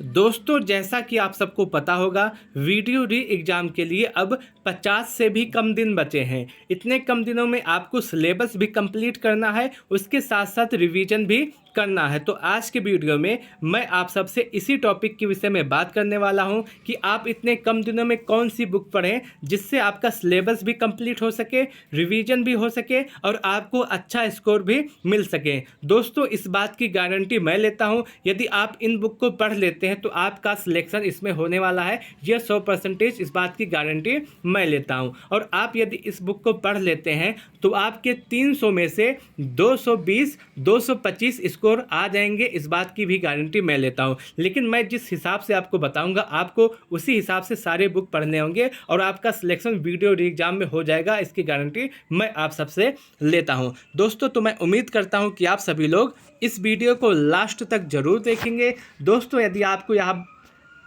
दोस्तों, जैसा कि आप सबको पता होगा, वीडियो री एग्ज़ाम के लिए अब 50 से भी कम दिन बचे हैं। इतने कम दिनों में आपको सिलेबस भी कंप्लीट करना है, उसके साथ साथ रिवीजन भी करना है। तो आज के वीडियो में मैं आप सबसे इसी टॉपिक के विषय में बात करने वाला हूं कि आप इतने कम दिनों में कौन सी बुक पढ़ें जिससे आपका सिलेबस भी कंप्लीट हो सके, रिवीजन भी हो सके और आपको अच्छा स्कोर भी मिल सके। दोस्तों, इस बात की गारंटी मैं लेता हूं, यदि आप इन बुक को पढ़ लेते हैं तो आपका सिलेक्शन इसमें होने वाला है। यह 100% इस बात की गारंटी मैं लेता हूं। और आप यदि इस बुक को पढ़ लेते हैं तो आपके 300 में से 220 225 स्कोर आ जाएंगे, इस बात की भी गारंटी मैं लेता हूं। लेकिन मैं जिस हिसाब से आपको बताऊंगा, आपको उसी हिसाब से सारे बुक पढ़ने होंगे और आपका सिलेक्शन वीडियो री एग्जाम में हो जाएगा, इसकी गारंटी मैं आप सबसे लेता हूं। दोस्तों, तो मैं उम्मीद करता हूं कि आप सभी लोग इस वीडियो को लास्ट तक जरूर देखेंगे। दोस्तों, यदि आपको यहाँ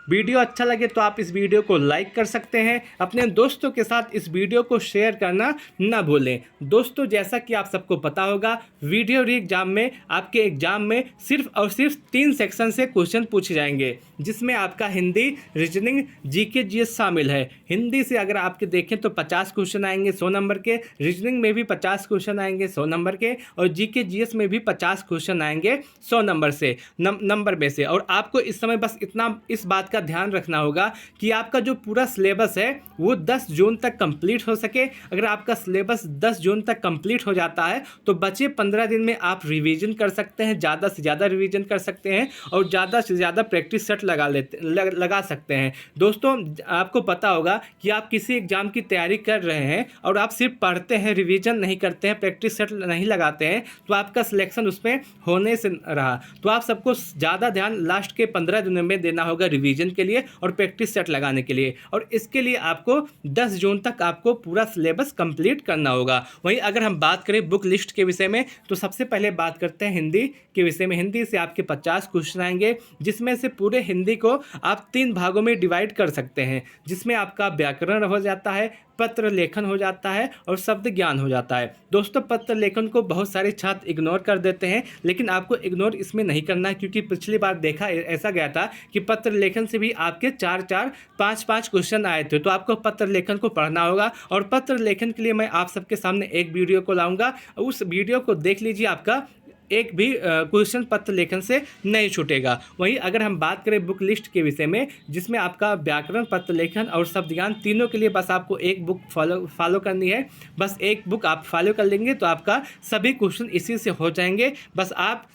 वीडियो अच्छा लगे तो आप इस वीडियो को लाइक कर सकते हैं। अपने दोस्तों के साथ इस वीडियो को शेयर करना ना भूलें। दोस्तों, जैसा कि आप सबको पता होगा, वीडियो री एग्जाम में आपके एग्जाम में सिर्फ और सिर्फ 3 सेक्शन से क्वेश्चन पूछे जाएंगे, जिसमें आपका हिंदी, रीजनिंग, जीके जीएस शामिल है। हिंदी से अगर आपके देखें तो 50 क्वेश्चन आएंगे 100 नंबर के, रीजनिंग में भी 50 क्वेश्चन आएंगे 100 नंबर के और जीके जीएस में भी 50 क्वेश्चन आएंगे 100 नंबर से नंबर में से। और आपको इस समय बस इतना इस बात का ध्यान रखना होगा कि आपका जो पूरा सिलेबस है वो 10 जून तक कंप्लीट हो सके। अगर आपका सिलेबस 10 जून तक कंप्लीट हो जाता है तो बचे 15 दिन में आप रिवीजन कर सकते हैं, ज़्यादा से ज़्यादा रिवीजन कर सकते हैं और ज़्यादा से ज़्यादा प्रैक्टिस सेट लगा सकते हैं। दोस्तों, आपको पता होगा कि आप किसी एग्जाम की तैयारी कर रहे हैं और आप सिर्फ पढ़ते हैं, रिवीजन नहीं करते हैं, प्रैक्टिस सेट नहीं लगाते हैं, तो आपका सिलेक्शन उसमें होने से रहा। तो आप सबको ज़्यादा ध्यान लास्ट के 15 दिनों में देना होगा रिवीजन के लिए और प्रैक्टिस सेट लगाने के लिए। और इसके लिए आपको 10 जून तक आपको पूरा सिलेबस कंप्लीट करना होगा। वहीं अगर हम बात करें बुक लिस्ट के विषय में तो सबसे पहले बात करते हैं हिंदी के विषय में। हिंदी से आपके 50 क्वेश्चन आएंगे, जिसमें से पूरे हिंदी को आप 3 भागों में डिवाइड कर सकते हैं, जिसमें आपका व्याकरण हो जाता है, पत्र लेखन हो जाता है और शब्द ज्ञान हो जाता है। दोस्तों, पत्र लेखन को बहुत सारे छात्र इग्नोर कर देते हैं, लेकिन आपको इग्नोर इसमें नहीं करना है, क्योंकि पिछली बार देखा ऐसा गया था कि पत्र लेखन से भी आपके 4-4, 5-5 क्वेश्चन आए थे। तो आपको पत्र लेखन को पढ़ना होगा और पत्र लेखन के लिए मैं आप सबके सामने एक वीडियो को लाऊंगा, उस वीडियो को देख लीजिए, आपका एक भी क्वेश्चन पत्र लेखन से नहीं छूटेगा। वहीं अगर हम बात करें बुक लिस्ट के विषय में, जिसमें आपका व्याकरण, पत्र लेखन और शब्द ज्ञान तीनों के लिए बस आपको एक बुक फॉलो करनी है। बस एक बुक आप फॉलो कर लेंगे तो आपका सभी क्वेश्चन इसी से हो जाएंगे। बस आप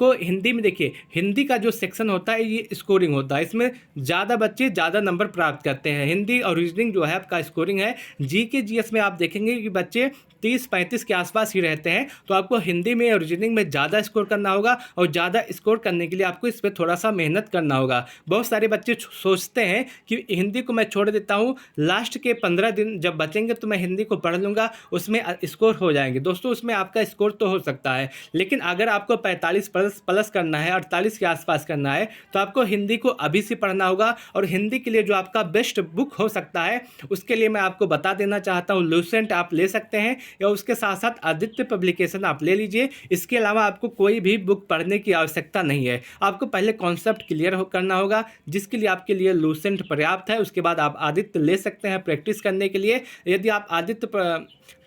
को हिंदी में देखिए, हिंदी का जो सेक्शन होता है ये स्कोरिंग होता है, इसमें ज़्यादा बच्चे ज़्यादा नंबर प्राप्त करते हैं। हिंदी और रीजनिंग जो है आपका स्कोरिंग है। जीके जीएस में आप देखेंगे कि बच्चे 30-35 के आसपास ही रहते हैं। तो आपको हिंदी में और रीजनिंग में ज़्यादा स्कोर करना होगा और ज़्यादा स्कोर करने के लिए आपको इस पर थोड़ा सा मेहनत करना होगा। बहुत सारे बच्चे सोचते हैं कि हिंदी को मैं छोड़ देता हूँ, लास्ट के 15 दिन जब बचेंगे तो मैं हिंदी को पढ़ लूँगा, उसमें स्कोर हो जाएंगे। दोस्तों, उसमें आपका स्कोर तो हो सकता है, लेकिन अगर आपको 45 प्लस करना है, 48 के आसपास करना है, तो आपको हिंदी को अभी से पढ़ना होगा। और हिंदी के लिए जो आपका बेस्ट बुक हो सकता है, उसके लिए मैं आपको बता देना चाहता हूँ, लूसेंट आप ले सकते हैं या उसके साथ साथ आदित्य पब्लिकेशन आप ले लीजिए। इसके अलावा आपको कोई भी बुक पढ़ने की आवश्यकता नहीं है। आपको पहले कॉन्सेप्ट क्लियर करना होगा, जिसके लिए आपके लिए लूसेंट पर्याप्त है। उसके बाद आप आदित्य ले सकते हैं प्रैक्टिस करने के लिए। यदि आप आदित्य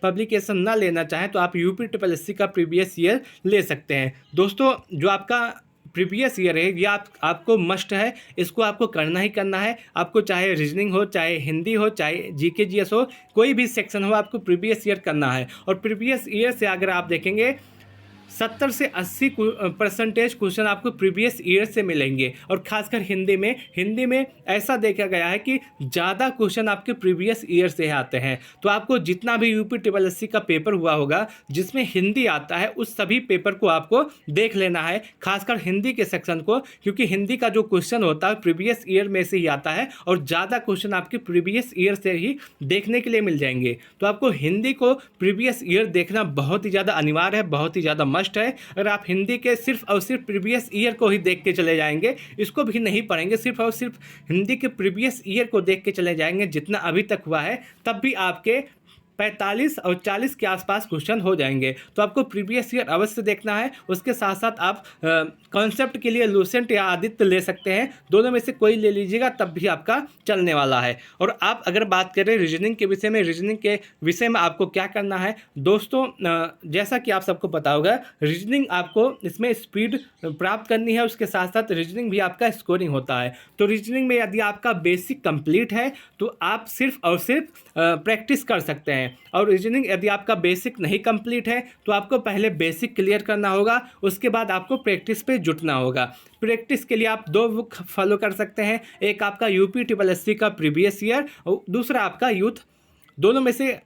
पब्लिकेशन ना लेना चाहें तो आप यूपी ट्रिपल एससी का प्रीवियस ईयर ले सकते हैं। दोस्तों, जो आपका प्रीवियस ईयर है ये आपको मस्ट है, इसको आपको करना ही करना है। आपको चाहे रीजनिंग हो, चाहे हिंदी हो, चाहे जीके जीएस हो, कोई भी सेक्शन हो, आपको प्रीवियस ईयर करना है। और प्रीवियस ईयर से अगर आप देखेंगे 70 से 80% क्वेश्चन आपको प्रीवियस ईयर से मिलेंगे। और खासकर हिंदी में ऐसा देखा गया है कि ज़्यादा क्वेश्चन आपके प्रीवियस ईयर से आते हैं। तो आपको जितना भी यूपी ट्रिपल एससी का पेपर हुआ होगा जिसमें हिंदी आता है, उस सभी पेपर को आपको देख लेना है, खासकर हिंदी के सेक्शन को, क्योंकि हिंदी का जो क्वेश्चन होता है प्रीवियस ईयर में से ही आता है और ज़्यादा क्वेश्चन आपके प्रीवियस ईयर से ही देखने के लिए मिल जाएंगे। तो आपको हिंदी को प्रीवियस ईयर देखना बहुत ही ज़्यादा अनिवार्य है, बहुत ही ज़्यादा मस्ट है। अगर आप हिंदी के सिर्फ और सिर्फ प्रीवियस ईयर को ही देख के चले जाएंगे, इसको भी नहीं पढ़ेंगे, सिर्फ और सिर्फ हिंदी के प्रीवियस ईयर को देख के चले जाएंगे जितना अभी तक हुआ है, तब भी आपके 45 और 40 के आसपास क्वेश्चन हो जाएंगे। तो आपको प्रीवियस ईयर अवश्य देखना है। उसके साथ साथ आप कॉन्सेप्ट के लिए लूसेंट या आदित्य ले सकते हैं, दोनों में से कोई ले लीजिएगा तब भी आपका चलने वाला है। और आप अगर बात करें रीजनिंग के विषय में, रीजनिंग के विषय में आपको क्या करना है दोस्तों, जैसा कि आप सबको पता होगा, रीजनिंग आपको इसमें स्पीड प्राप्त करनी है, उसके साथ साथ रीजनिंग भी आपका स्कोरिंग होता है। तो रीजनिंग में यदि आपका बेसिक कंप्लीट है तो आप सिर्फ और सिर्फ प्रैक्टिस कर सकते हैं। और रीजनिंग यदि आपका बेसिक नहीं कंप्लीट है तो आपको पहले बेसिक क्लियर करना होगा, उसके बाद आपको प्रैक्टिस पे जुटना होगा। प्रैक्टिस के लिए आप दो बुक फॉलो कर सकते हैं, एक आपका यूपी ट्रिपल एससी का प्रीवियस ईयर और दूसरा आपका यूथ। दोनों में से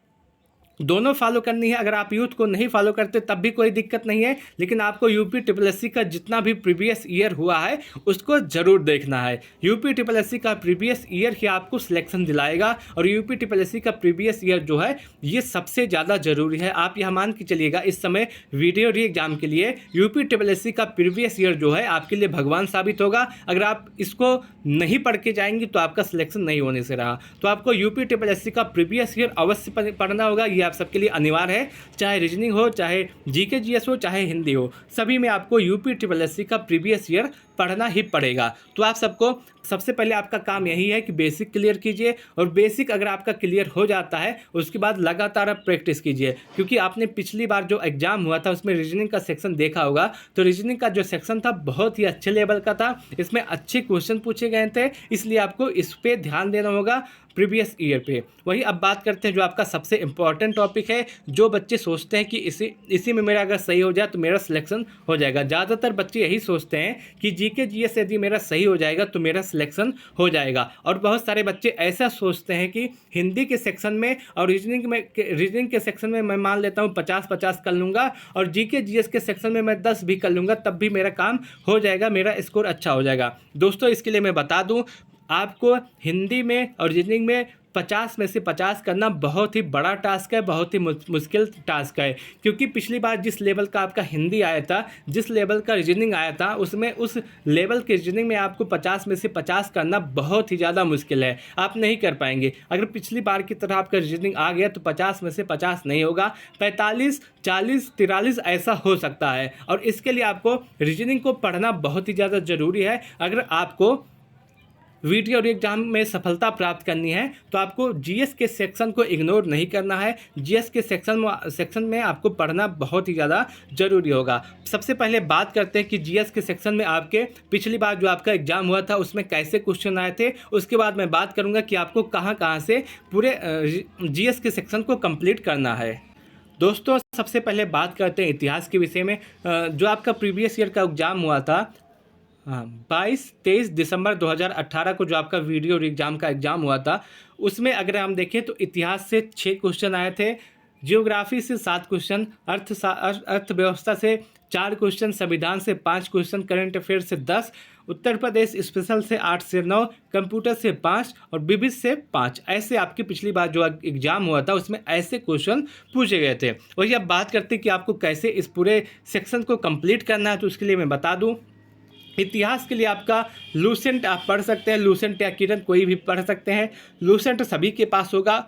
दोनों फॉलो करनी है। अगर आप यूथ को नहीं फॉलो करते तब भी कोई दिक्कत नहीं है, लेकिन आपको यूपी ट्रिपल एससी का जितना भी प्रीवियस ईयर हुआ है उसको ज़रूर देखना है। यूपी ट्रिपल एससी का प्रीवियस ईयर ही आपको सिलेक्शन दिलाएगा, और यूपी ट्रिपल एससी का प्रीवियस ईयर जो है ये सबसे ज़्यादा ज़रूरी है। आप यह मान के चलिएगा इस समय वीडियो री एग्जाम के लिए यूपी ट्रिपल एससी का प्रीवियस ईयर जो है आपके लिए भगवान साबित होगा। अगर आप इसको नहीं पढ़ के जाएंगे तो आपका सिलेक्शन नहीं होने से रहा। तो आपको यूपी ट्रिपल एससी का प्रीवियस ईयर अवश्य पढ़ना होगा, ये आप सबके लिए अनिवार्य है। चाहे रीजनिंग हो, चाहे जीके जीएस हो, चाहे हिंदी हो, सभी में आपको यूपी ट्रिपल एससी का प्रीवियस ईयर पढ़ना ही पड़ेगा। तो आप सबको सबसे पहले आपका काम यही है कि बेसिक क्लियर कीजिए, और बेसिक अगर आपका क्लियर हो जाता है उसके बाद लगातार आप प्रैक्टिस कीजिए। क्योंकि आपने पिछली बार जो एग्जाम हुआ था उसमें रीजनिंग का सेक्शन देखा होगा, तो रीजनिंग का जो सेक्शन था बहुत ही अच्छे लेवल का था, इसमें अच्छे क्वेश्चन पूछे गए थे, इसलिए आपको इस पर ध्यान देना होगा प्रीवियस ईयर पे। वही अब बात करते हैं जो आपका सबसे इम्पॉर्टेंट टॉपिक है। जो बच्चे सोचते हैं कि इसी में मेरा अगर सही हो जाए तो मेरा सिलेक्शन हो जाएगा, ज़्यादातर बच्चे यही सोचते हैं कि जीके जीएस यदि मेरा सही हो जाएगा तो मेरा सिलेक्शन हो जाएगा। और बहुत सारे बच्चे ऐसा सोचते हैं कि हिंदी के सेक्शन में और रीजनिंग के सेक्शन में मैं मान लेता हूँ 50-50 कर लूँगा, और जीके जीएस के सेक्शन में मैं 10 भी कर लूँगा, तब भी मेरा काम हो जाएगा, मेरा स्कोर अच्छा हो जाएगा। दोस्तों इसके लिए मैं बता दूँ, आपको हिंदी में और रीजनिंग में 50 में से 50 करना बहुत ही बड़ा टास्क है, बहुत ही मुश्किल टास्क है। क्योंकि पिछली बार जिस लेवल का आपका हिंदी आया था, जिस लेवल का रीजनिंग आया था, उसमें उस लेवल के रीजनिंग में आपको 50 में से 50 करना बहुत ही ज़्यादा मुश्किल है, आप नहीं कर पाएंगे। अगर पिछली बार की तरह आपका रीजनिंग आ गया तो 50 में से 50 नहीं होगा, 45, 40, 43 ऐसा हो सकता है। और इसके लिए आपको रीजनिंग को पढ़ना बहुत ही ज़्यादा ज़रूरी है। अगर आपको वीडियो एग्जाम में सफलता प्राप्त करनी है तो आपको जीएस के सेक्शन को इग्नोर नहीं करना है। जीएस के सेक्शन में आपको पढ़ना बहुत ही ज़्यादा ज़रूरी होगा। सबसे पहले बात करते हैं कि जीएस के सेक्शन में आपके पिछली बार जो आपका एग्जाम हुआ था उसमें कैसे क्वेश्चन आए थे। उसके बाद मैं बात करूँगा कि आपको कहाँ से पूरे जीएस के सेक्शन को कंप्लीट करना है। दोस्तों सबसे पहले बात करते हैं इतिहास के विषय में। जो आपका प्रीवियस ईयर का एग्ज़ाम हुआ था 22-23 दिसंबर 2018 को जो आपका वीडियो एग्जाम का एग्ज़ाम हुआ था, उसमें अगर हम देखें तो इतिहास से 6 क्वेश्चन आए थे, जियोग्राफी से 7 क्वेश्चन, अर्थव्यवस्था से 4 क्वेश्चन, संविधान से 5 क्वेश्चन, करंट अफेयर से 10, उत्तर प्रदेश स्पेशल से 8 से 9, कंप्यूटर से 5 और विविध से 5। ऐसे आपकी पिछली बार जो एग्ज़ाम हुआ था उसमें ऐसे क्वेश्चन पूछे गए थे। वही अब बात करते हैं कि आपको कैसे इस पूरे सेक्शन को कंप्लीट करना है, तो उसके लिए मैं बता दूँ, इतिहास के लिए आपका लूसेंट आप पढ़ सकते हैं, लूसेंट या किरण कोई भी पढ़ सकते हैं। लूसेंट सभी के पास होगा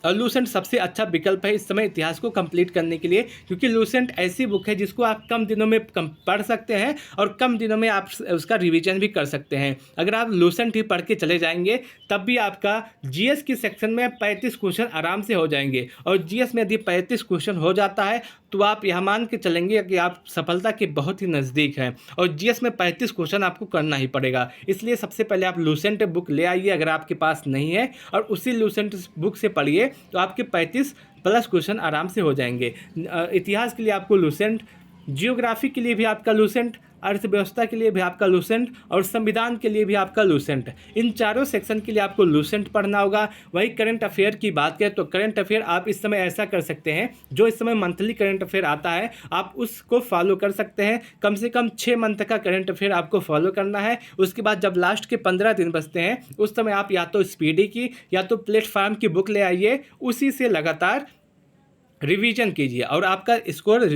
और लूसेंट सबसे अच्छा विकल्प है इस समय इतिहास को कंप्लीट करने के लिए, क्योंकि लूसेंट ऐसी बुक है जिसको आप कम दिनों में पढ़ सकते हैं और कम दिनों में आप उसका रिवीजन भी कर सकते हैं। अगर आप लूसेंट ही पढ़ के चले जाएंगे तब भी आपका जीएस के सेक्शन में 35 क्वेश्चन आराम से हो जाएंगे, और जीएस में यदि 35 क्वेश्चन हो जाता है तो आप यह मान के चलेंगे कि आप सफलता के बहुत ही नज़दीक हैं। और जीएस में 35 क्वेश्चन आपको करना ही पड़ेगा। इसलिए सबसे पहले आप लूसेंट बुक ले आइए अगर आपके पास नहीं है, और उसी लूसेंट बुक से पढ़िए तो आपके 35+ क्वेश्चन आराम से हो जाएंगे। इतिहास के लिए आपको लूसेंट, जियोग्राफी के लिए भी आपका लूसेंट, अर्थव्यवस्था के लिए भी आपका लूसेंट और संविधान के लिए भी आपका लूसेंट। इन चारों सेक्शन के लिए आपको लूसेंट पढ़ना होगा। वही करंट अफेयर की बात करें तो करंट अफेयर आप इस समय ऐसा कर सकते हैं, जो इस समय मंथली करंट अफेयर आता है आप उसको फॉलो कर सकते हैं। कम से कम 6 मंथ का करंट अफेयर आपको फॉलो करना है। उसके बाद जब लास्ट के 15 दिन बचते हैं उस समय आप या तो स्पीडी की या तो प्लेटफॉर्म की बुक ले आइए, उसी से लगातार रिवीजन कीजिए और आपका स्कोर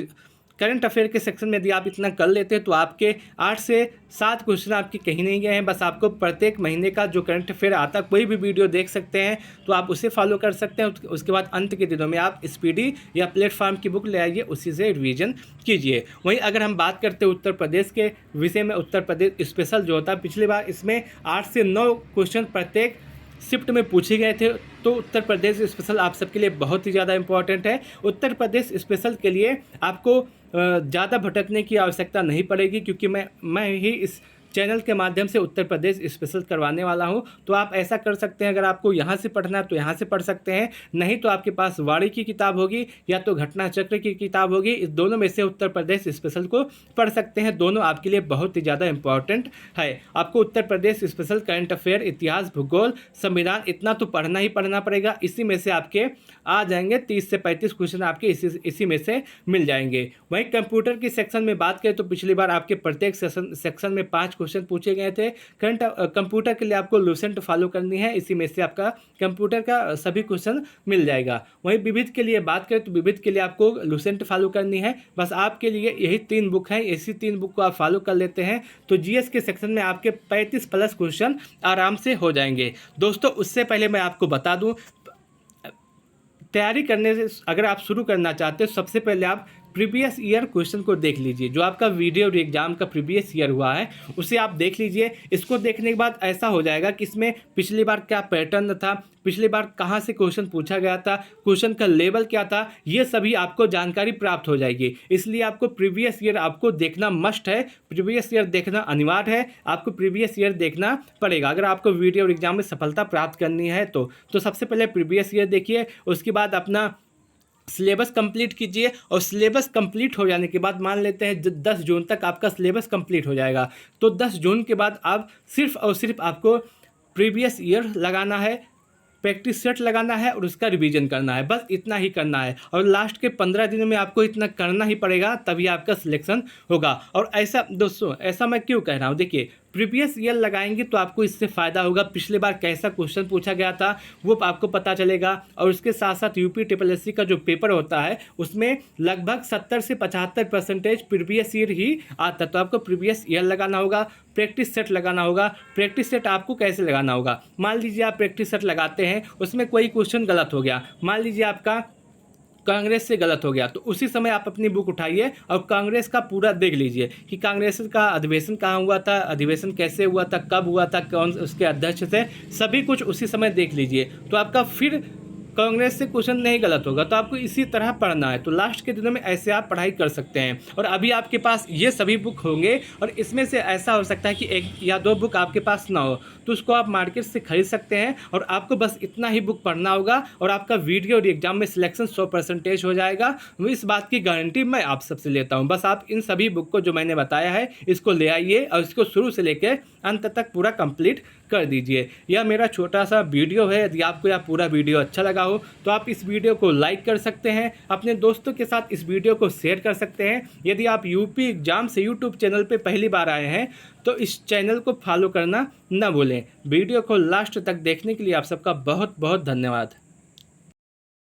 करंट अफेयर के सेक्शन में यदि आप इतना कर लेते हैं तो आपके 8 से 7 क्वेश्चन आपके कहीं नहीं गए हैं। बस आपको प्रत्येक महीने का जो करंट अफेयर आता, कोई भी वीडियो देख सकते हैं तो आप उसे फॉलो कर सकते हैं। उसके बाद अंत के दिनों में आप स्पीडी या प्लेटफॉर्म की बुक ले आइए, उसी से रिवीजन कीजिए। वहीं अगर हम बात करते हैं उत्तर प्रदेश के विषय में, उत्तर प्रदेश स्पेशल जो होता है, पिछली बार इसमें 8 से 9 क्वेश्चन प्रत्येक शिफ्ट में पूछे गए थे। तो उत्तर प्रदेश स्पेशल आप सबके लिए बहुत ही ज़्यादा इंपॉर्टेंट है। उत्तर प्रदेश स्पेशल के लिए आपको ज़्यादा भटकने की आवश्यकता नहीं पड़ेगी, क्योंकि मैं ही इस चैनल के माध्यम से उत्तर प्रदेश स्पेशल करवाने वाला हूं। तो आप ऐसा कर सकते हैं, अगर आपको यहां से पढ़ना है तो यहां से पढ़ सकते हैं, नहीं तो आपके पास वाणी की किताब होगी या तो घटना चक्र की किताब होगी। इस दोनों में से उत्तर प्रदेश स्पेशल को पढ़ सकते हैं। दोनों आपके लिए बहुत ही ज़्यादा इंपॉर्टेंट है। आपको Uttar Pradesh special, current affair, इतिहास, भूगोल, संविधान, इतना तो पढ़ना ही पढ़ना पड़ेगा। इसी में से आपके आ जाएंगे 30 से 35 क्वेश्चन आपके इसी में से मिल जाएंगे। वहीं कंप्यूटर की सेक्शन में बात करें तो पिछली बार आपके प्रत्येक सेक्शन में 5 क्वेश्चन पूछे गए थे। कंप्यूटर के लिए आपको लूसेंट फॉलो करनी है, इसी में से आपका कंप्यूटर का सभी क्वेश्चन मिल जाएगा। वहीं विविध के लिए बात करें तो विविध के लिए आपको लूसेंट फॉलो करनी है। बस आपके लिए यही 3 बुक हैं, इसी 3 बुक को आप फॉलो कर लेते हैं तो जीएस के सेक्शन में आपके 35 प्लस क्वेश्चन आराम से हो जाएंगे। दोस्तों उससे पहले मैं आपको बता दूं, तैयारी करने से अगर आप शुरू करना चाहते हैं, सबसे पहले आप प्रीवियस ईयर क्वेश्चन को देख लीजिए। जो आपका वीडियो एग्जाम का प्रीवियस ईयर हुआ है उसे आप देख लीजिए। इसको देखने के बाद ऐसा हो जाएगा कि इसमें पिछली बार क्या पैटर्न था, पिछली बार कहाँ से क्वेश्चन पूछा गया था, क्वेश्चन का लेवल क्या था, ये सभी आपको जानकारी प्राप्त हो जाएगी। इसलिए आपको प्रीवियस ईयर आपको देखना मस्ट है, प्रीवियस ईयर देखना अनिवार्य है। आपको प्रीवियस ईयर देखना पड़ेगा अगर आपको वीडियो एग्जाम में सफलता प्राप्त करनी है तो सबसे पहले प्रीवियस ईयर देखिए। उसके बाद अपना सिलेबस कंप्लीट कीजिए और सिलेबस कंप्लीट हो जाने के बाद मान लेते हैं 10 जून तक आपका सिलेबस कंप्लीट हो जाएगा। तो 10 जून के बाद आप सिर्फ और सिर्फ आपको प्रीवियस ईयर लगाना है, प्रैक्टिस सेट लगाना है और उसका रिवीजन करना है। बस इतना ही करना है और लास्ट के 15 दिनों में आपको इतना करना ही पड़ेगा, तभी आपका सिलेक्शन होगा। और ऐसा दोस्तों, ऐसा मैं क्यों कह रहा हूँ, देखिए प्रीवियस ईयर लगाएंगे तो आपको इससे फ़ायदा होगा। पिछले बार कैसा क्वेश्चन पूछा गया था वो आपको पता चलेगा और उसके साथ साथ यूपी SSSC का जो पेपर होता है उसमें लगभग 70 से 75% प्रीवियस ईयर ही आता है। तो आपको प्रीवियस ईयर लगाना होगा, प्रैक्टिस सेट लगाना होगा। प्रैक्टिस सेट आपको कैसे लगाना होगा, मान लीजिए आप प्रैक्टिस सेट लगाते हैं, उसमें कोई क्वेश्चन गलत हो गया, मान लीजिए आपका कांग्रेस से गलत हो गया, तो उसी समय आप अपनी बुक उठाइए और कांग्रेस का पूरा देख लीजिए कि कांग्रेस का अधिवेशन कहाँ हुआ था, अधिवेशन कैसे हुआ था, कब हुआ था, कौन उसके अध्यक्ष थे, सभी कुछ उसी समय देख लीजिए। तो आपका फिर कांग्रेस से क्वेश्चन नहीं गलत होगा। तो आपको इसी तरह पढ़ना है। तो लास्ट के दिनों में ऐसे आप पढ़ाई कर सकते हैं। और अभी आपके पास ये सभी बुक होंगे और इसमें से ऐसा हो सकता है कि 1 या 2 बुक आपके पास ना हो, तो उसको आप मार्केट से खरीद सकते हैं और आपको बस इतना ही बुक पढ़ना होगा और आपका वीडियो और एग्जाम में सिलेक्शन 100% हो जाएगा। इस बात की गारंटी मैं आप सबसे लेता हूँ। बस आप इन सभी बुक को जो मैंने बताया है इसको ले आइए और इसको शुरू से लेकर अंत तक पूरा कंप्लीट कर दीजिए। यह मेरा छोटा सा वीडियो है। यदि आपको यह पूरा वीडियो अच्छा लगा हो तो आप इस वीडियो को लाइक कर सकते हैं, अपने दोस्तों के साथ इस वीडियो को शेयर कर सकते हैं। यदि आप यूपी एग्जाम से यूट्यूब चैनल पे पहली बार आए हैं तो इस चैनल को फॉलो करना न भूलें। वीडियो को लास्ट तक देखने के लिए आप सबका बहुत बहुत धन्यवाद।